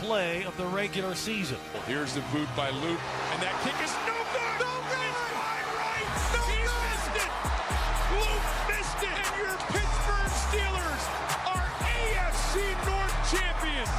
play of the regular season. Well, here's the boot by Luke, and that kick is no good. No good. It's wide right. No, he missed it. Luke missed it, and your Pittsburgh Steelers are AFC North champions.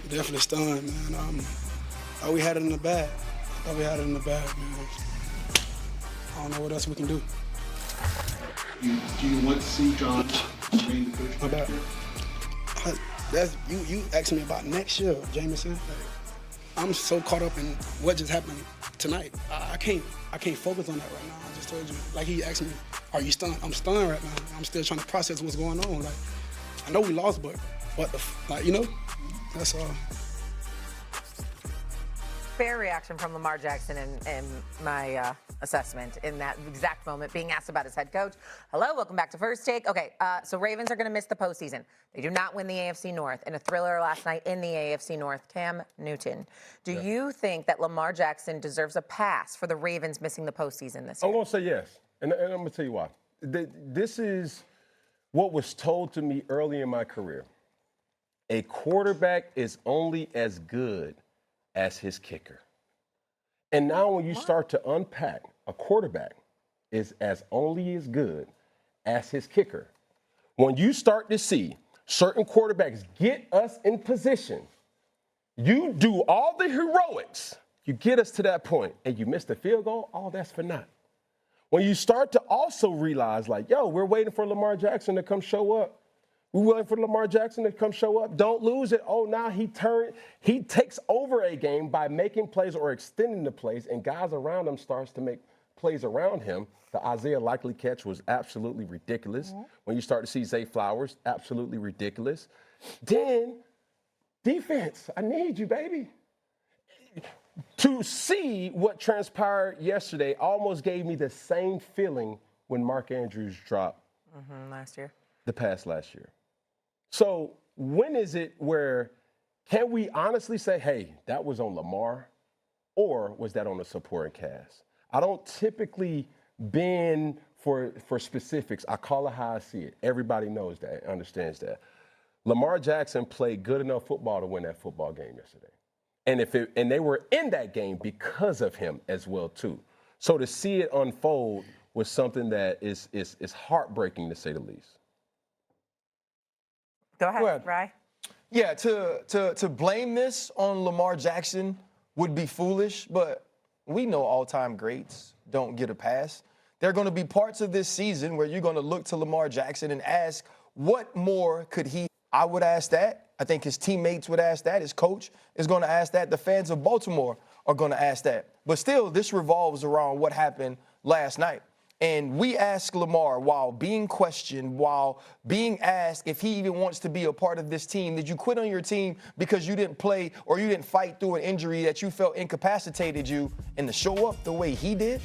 Definitely stunned, man. We had it in the bag. We had it in the bag, man. I don't know what else we can do. Do you want to see John remain the coach? My bad. That's you asking me about next year, Jameson. Like, I'm so caught up in what just happened tonight. I can't focus on that right now. I just told you. Like he asked me, "Are you stunned?" I'm stunned right now. I'm still trying to process what's going on. Like I know we lost, but what the like, you know? That's all. Fair reaction from Lamar Jackson in my assessment in that exact moment, being asked about his head coach. Hello, welcome back to First Take. Okay, so Ravens are going to miss the postseason. They do not win the AFC North. In a thriller last night in the AFC North, Cam Newton, do you think that Lamar Jackson deserves a pass for the Ravens missing the postseason this year? I'm going to say yes, and I'm going to tell you why. This is what was told to me early in my career. A quarterback is only as good as his kicker. And now when you start to unpack, a quarterback is only as good as his kicker. When you start to see certain quarterbacks get us in position, you do all the heroics, you get us to that point, and you miss the field goal, all that's for naught. When you start to also realize, like, yo, we're waiting for Lamar Jackson to come show up. We're waiting for Lamar Jackson to come show up. Don't lose it. Oh, now he takes over a game by making plays or extending the plays, and guys around him starts to make plays around him. The Isaiah Likely catch was absolutely ridiculous. Mm-hmm. When you start to see Zay Flowers, absolutely ridiculous. Then defense, I need you, baby. To see what transpired yesterday almost gave me the same feeling when Mark Andrews dropped last year. The pass last year. So when is it where can we honestly say, hey, that was on Lamar, or was that on the supporting cast? I don't typically bend for specifics. I call it how I see it. Everybody knows that, understands that. Lamar Jackson played good enough football to win that football game yesterday. And they were in that game because of him as well, too. So to see it unfold was something that is heartbreaking, to say the least. Go ahead, Rye. Yeah, to blame this on Lamar Jackson would be foolish, but we know all-time greats don't get a pass. There are going to be parts of this season where you're going to look to Lamar Jackson and ask, what more could he? I would ask that. I think his teammates would ask that. His coach is going to ask that. The fans of Baltimore are going to ask that. But still, this revolves around what happened last night. And we ask Lamar, while being questioned, while being asked if he even wants to be a part of this team, did you quit on your team because you didn't play or you didn't fight through an injury that you felt incapacitated you, and to show up the way he did,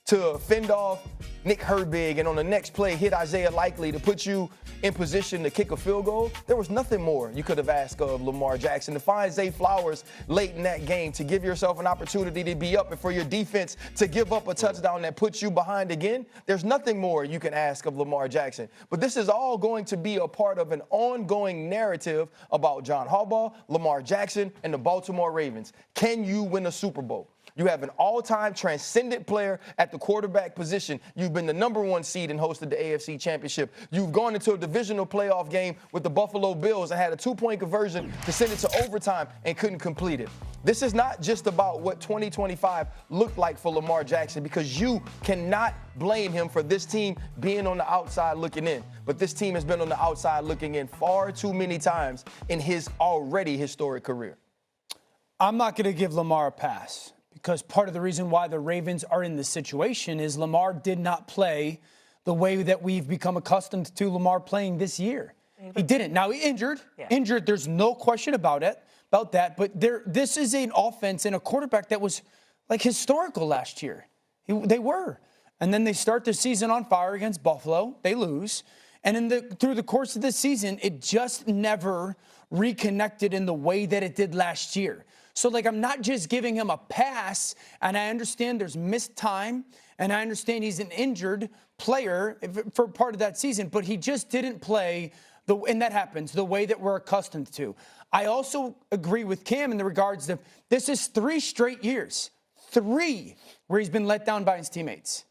to fend off Nick Harbaugh and on the next play hit Isaiah Likely to put you in position to kick a field goal, there was nothing more you could have asked of Lamar Jackson. To find Zay Flowers late in that game, to give yourself an opportunity to be up and for your defense to give up a touchdown that puts you behind again, there's nothing more you can ask of Lamar Jackson. But this is all going to be a part of an ongoing narrative about John Harbaugh, Lamar Jackson, and the Baltimore Ravens. Can you win a Super Bowl? You have an all-time transcendent player at the quarterback position. You've been the #1 seed and hosted the AFC Championship. You've gone into a divisional playoff game with the Buffalo Bills and had a 2-point conversion to send it to overtime and couldn't complete it. This is not just about what 2025 looked like for Lamar Jackson, because you cannot blame him for this team being on the outside looking in. But this team has been on the outside looking in far too many times in his already historic career. I'm not going to give Lamar a pass, because part of the reason why the Ravens are in this situation is Lamar did not play the way that we've become accustomed to Lamar playing this year. He didn't. Now, he injured. Injured, there's no question about that. But this is an offense and a quarterback that was, like, historical last year. They were. And then they start the season on fire against Buffalo. They lose. And through the course of this season, it just never reconnected in the way that it did last year. So, like, I'm not just giving him a pass, and I understand there's missed time, and I understand he's an injured player for part of that season, but he just didn't play And that happens the way that we're accustomed to. I also agree with Cam in the regards of this is 3 straight years, 3 where he's been let down by his teammates.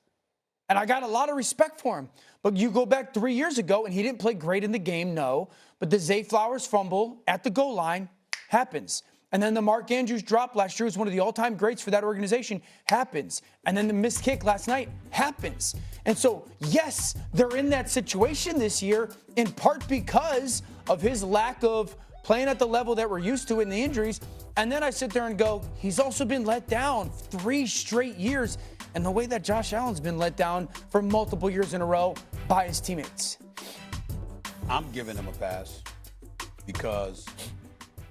And I got a lot of respect for him. But you go back 3 years ago, and he didn't play great in the game, no. But the Zay Flowers fumble at the goal line happens. And then the Mark Andrews drop last year was one of the all-time greats for that organization. Happens. And then the missed kick last night happens. And so, yes, they're in that situation this year in part because of his lack of playing at the level that we're used to in the injuries. And then I sit there and go, he's also been let down 3 straight years. And the way that Josh Allen's been let down for multiple years in a row by his teammates. I'm giving him a pass because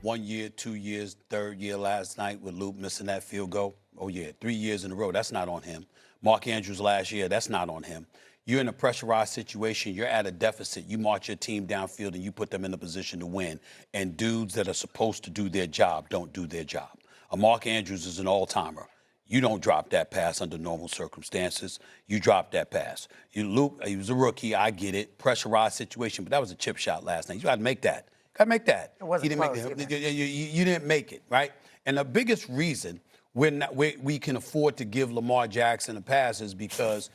1 year, 2 years, 3rd year last night with Luke missing that field goal. Oh, yeah, 3 years in a row. That's not on him. Mark Andrews last year, that's not on him. You're in a pressurized situation. You're at a deficit. You march your team downfield and you put them in a position to win. And dudes that are supposed to do their job don't do their job. A Mark Andrews is an all-timer. You don't drop that pass under normal circumstances. You drop that pass. Luke, he was a rookie. I get it. Pressurized situation. But that was a chip shot last night. You got to make that. Got to make that. It wasn't close you didn't make it, right? And the biggest reason we can afford to give Lamar Jackson a pass is because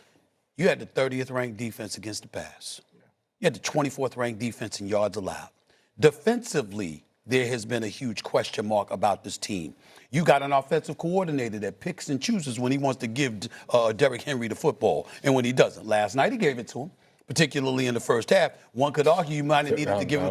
you had the 30th ranked defense against the pass. You had the 24th ranked defense in yards allowed. Defensively, there has been a huge question mark about this team. You got an offensive coordinator that picks and chooses when he wants to give Derrick Henry the football and when he doesn't. Last night he gave it to him, particularly in the first half. One could argue you might have needed to give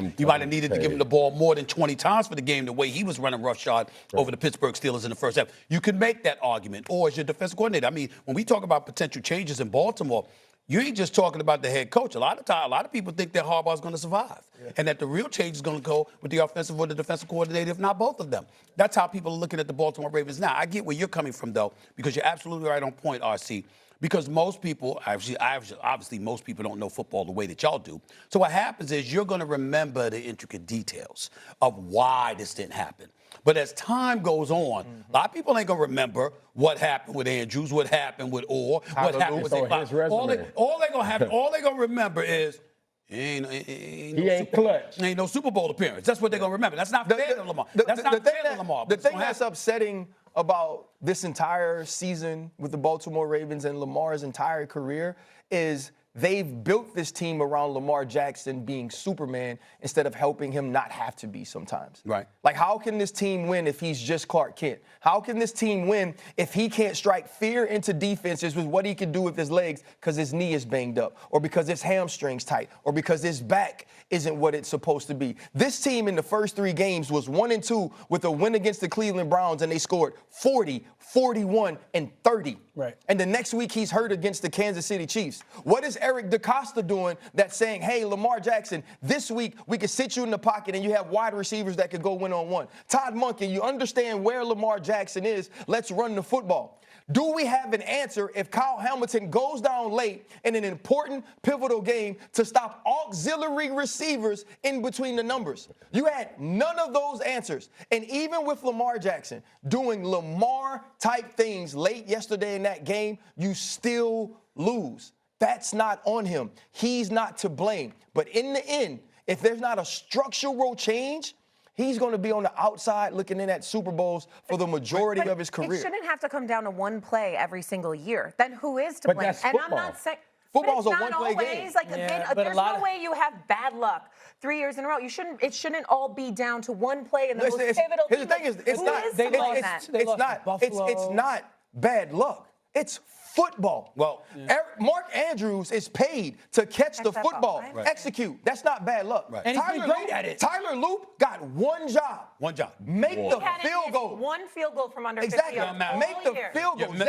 him the ball more than 20 times for the game the way he was running roughshod over the Pittsburgh Steelers in the first half. You could make that argument. Or as your defensive coordinator. I mean, when we talk about potential changes in Baltimore, you ain't just talking about the head coach. A lot of people think that Harbaugh is going to survive and that the real change is going to go with the offensive or the defensive coordinator, if not both of them. That's how people are looking at the Baltimore Ravens now. I get where you're coming from, though, because you're absolutely right on point, RC. Because most people, obviously most people don't know football the way that y'all do. So what happens is you're going to remember the intricate details of why this didn't happen. But as time goes on, a lot of people ain't going to remember what happened with Andrews, what happened with Orr, what happened with all they're going to remember is he ain't clutch. Ain't no Super Bowl appearance. That's what they're going to remember. That's not fair to Lamar. That's not fair to Lamar. The thing that's upsetting about this entire season with the Baltimore Ravens and Lamar's entire career is they've built this team around Lamar Jackson being Superman instead of helping him not have to be sometimes. Right. Like, how can this team win if he's just Clark Kent? How can this team win if he can't strike fear into defenses with what he can do with his legs because his knee is banged up or because his hamstring's tight or because his back isn't what it's supposed to be? This team in the first 3 games was 1-2 with a win against the Cleveland Browns, and they scored 40, 41, and 30. Right. And the next week he's hurt against the Kansas City Chiefs. What is Eric DeCosta doing that's saying, hey, Lamar Jackson, this week we can sit you in the pocket and you have wide receivers that could go one-on-one? Todd Monken, you understand where Lamar Jackson is. Let's run the football. Do we have an answer if Kyle Hamilton goes down late in an important, pivotal game to stop auxiliary receivers in between the numbers? You had none of those answers. And even with Lamar Jackson doing Lamar-type things late yesterday in that game, you still lose. That's not on him. He's not to blame. But in the end, if there's not a structural change, he's going to be on the outside looking in at Super Bowls for the majority of his career. It shouldn't have to come down to one play every single year. Then who is to blame? That's football. And I'm not saying football's a one-play game. Like there's no way you have bad luck 3 years in a row. It shouldn't all be down to one play in the most pivotal. Here's the thing: it's not bad luck. It's football. Well, Mark Andrews is paid to catch the football, execute. That's not bad luck. Right. And he's been great at it. Tyler Loop got one job. Make the field goal. One field goal from under 50 Exactly. yards. Make the field goal. You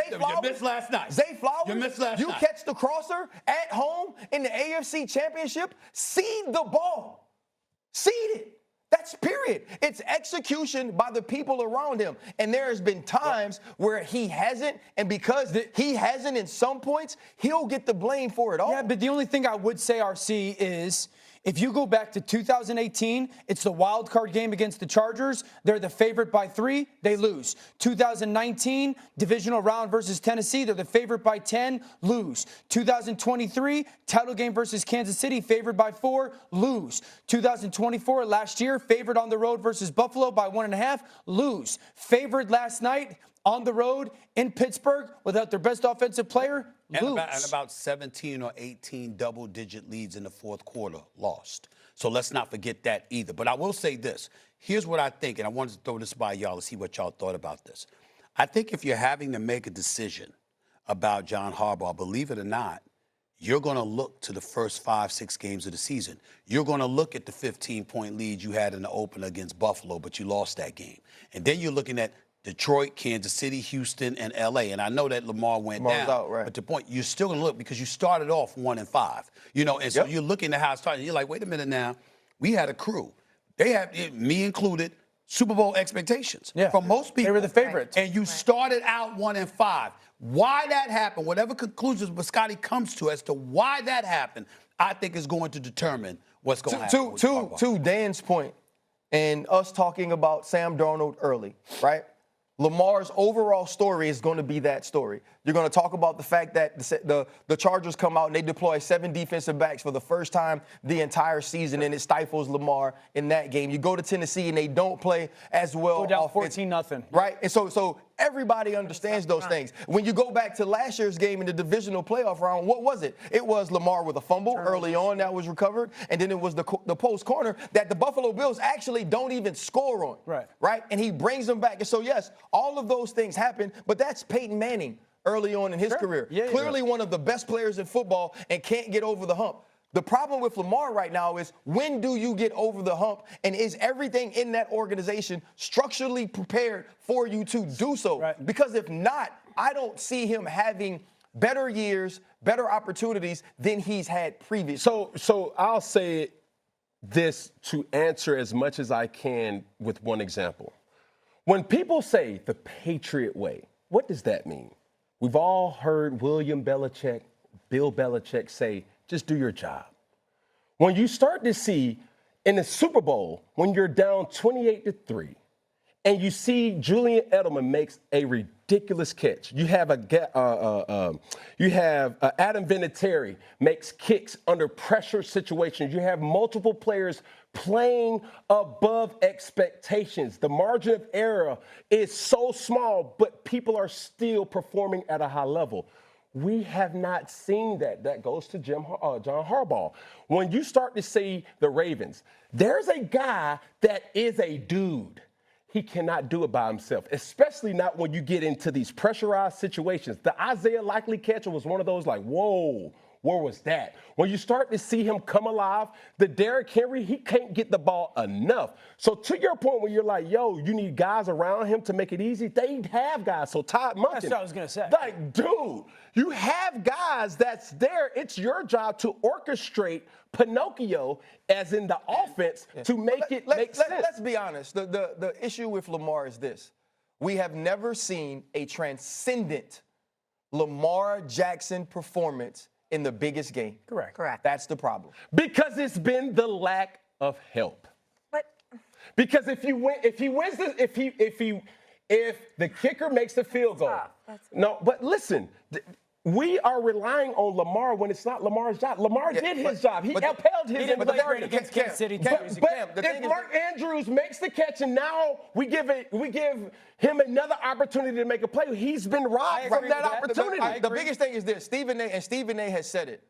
missed last night. Zay Flowers, You missed last night. catch the crosser at home in the AFC Championship. Seed the ball. Seed it. That's period. It's execution by the people around him. And there has been times where he hasn't, and because he hasn't in some points, he'll get the blame for it all. Yeah, but the only thing I would say, RC, is If you go back to 2018, it's the wild card game against the Chargers. They're the favorite by 3. They lose. 2019, divisional round versus Tennessee. They're the favorite by 10. Lose. 2023, title game versus Kansas City. Favored by 4. Lose. 2024, last year, favored on the road versus Buffalo by 1.5. Lose. Favored last night on the road in Pittsburgh without their best offensive player. And about 17 or 18 double-digit leads in the fourth quarter lost. So let's not forget that either. But I will say this. Here's what I think, and I wanted to throw this by y'all to see what y'all thought about this. I think if you're having to make a decision about John Harbaugh, believe it or not, you're going to look to the first 5-6 games of the season. You're going to look at the 15-point lead you had in the opener against Buffalo, but you lost that game. And then you're looking at Detroit, Kansas City, Houston, and L.A. And I know that Lamar went down. Out, right. But the point, you're still going to look because you started off 1-5. You know, and so you're looking at how it started. You're like, wait a minute now. We had a crew. They had, me included, Super Bowl expectations from most people. They were the favorites. And you started out 1-5. Why that happened, whatever conclusions Scotty comes to as to why that happened, I think is going to determine what's going to happen. To Dan's point, and us talking about Sam Darnold early, right? Lamar's overall story is going to be that story. You're going to talk about the fact that the Chargers come out and they deploy 7 defensive backs for the first time the entire season, and it stifles Lamar in that game. You go to Tennessee and they don't play as well. Go down 14-0. Right? And so everybody understands those things. When you go back to last year's game in the divisional playoff round, what was it? It was Lamar with a fumble early on that was recovered, and then it was the post corner that the Buffalo Bills actually don't even score on. Right? And he brings them back. And so, yes, all of those things happen, but that's Peyton Manning early on in his career. Clearly one of the best players in football and can't get over the hump. The problem with Lamar right now is, when do you get over the hump, and is everything in that organization structurally prepared for you to do so? Because if not, I don't see him having better years, better opportunities than he's had previously. So I'll say this to answer as much as I can with one example. When people say the Patriot way, what does that mean? We've all heard Bill Belichick say, just do your job. When you start to see in the Super Bowl, when you're down 28-3, and you see Julian Edelman makes a ridiculous catch. You have Adam Vinatieri makes kicks under pressure situations. You have multiple players playing above expectations. The margin of error is so small, but people are still performing at a high level. We have not seen that. That goes to John Harbaugh. When you start to see the Ravens, there's a guy that is a dude. He cannot do it by himself, especially not when you get into these pressurized situations. The Isaiah Likely catch was one of those like, whoa, where was that? When you start to see him come alive, the Derrick Henry, he can't get the ball enough. So to your point when you're like, yo, you need guys around him to make it easy, they have guys. So Todd Monken. That's what I was going to say. Like, dude, you have guys that's there. It's your job to orchestrate Pinocchio, as in the offense, to make it make sense. Let's be honest. The issue with Lamar is this. We have never seen a transcendent Lamar Jackson performance in the biggest game. Correct. That's the problem. Because it's been the lack of help. But because if the kicker makes the field goal. No, but listen, we are relying on Lamar when it's not Lamar's job. Lamar did his job. He upheld his He didn't play great against Kansas City. But if Mark Andrews makes the catch and now we give him another opportunity to make a play, he's been robbed from that opportunity. The biggest thing is this. Stephen A has said it.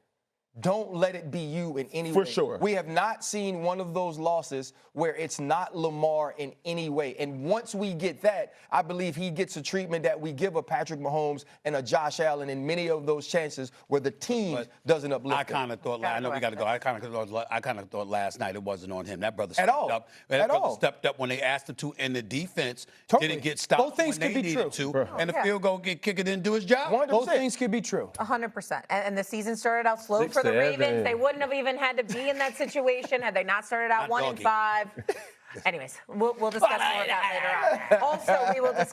Don't let it be you in any way. For sure. We have not seen one of those losses where it's not Lamar in any way. And once we get that, I believe he gets a treatment that we give a Patrick Mahomes and a Josh Allen in many of those chances where the team doesn't uplift. I kind of thought, I know we got to go. I kind of thought last night it wasn't on him. That brother stepped up. That brother stepped up when they asked him to, and the defense didn't get stopped. Both things when could they be needed true. to, and the field goal kicker didn't do his job. 100%. Both things could be true. 100%. And the season started out slow for the Ravens. They wouldn't have even had to be in that situation had they not started out 1-5. Anyways, we'll discuss more of that later on. Also, we will discuss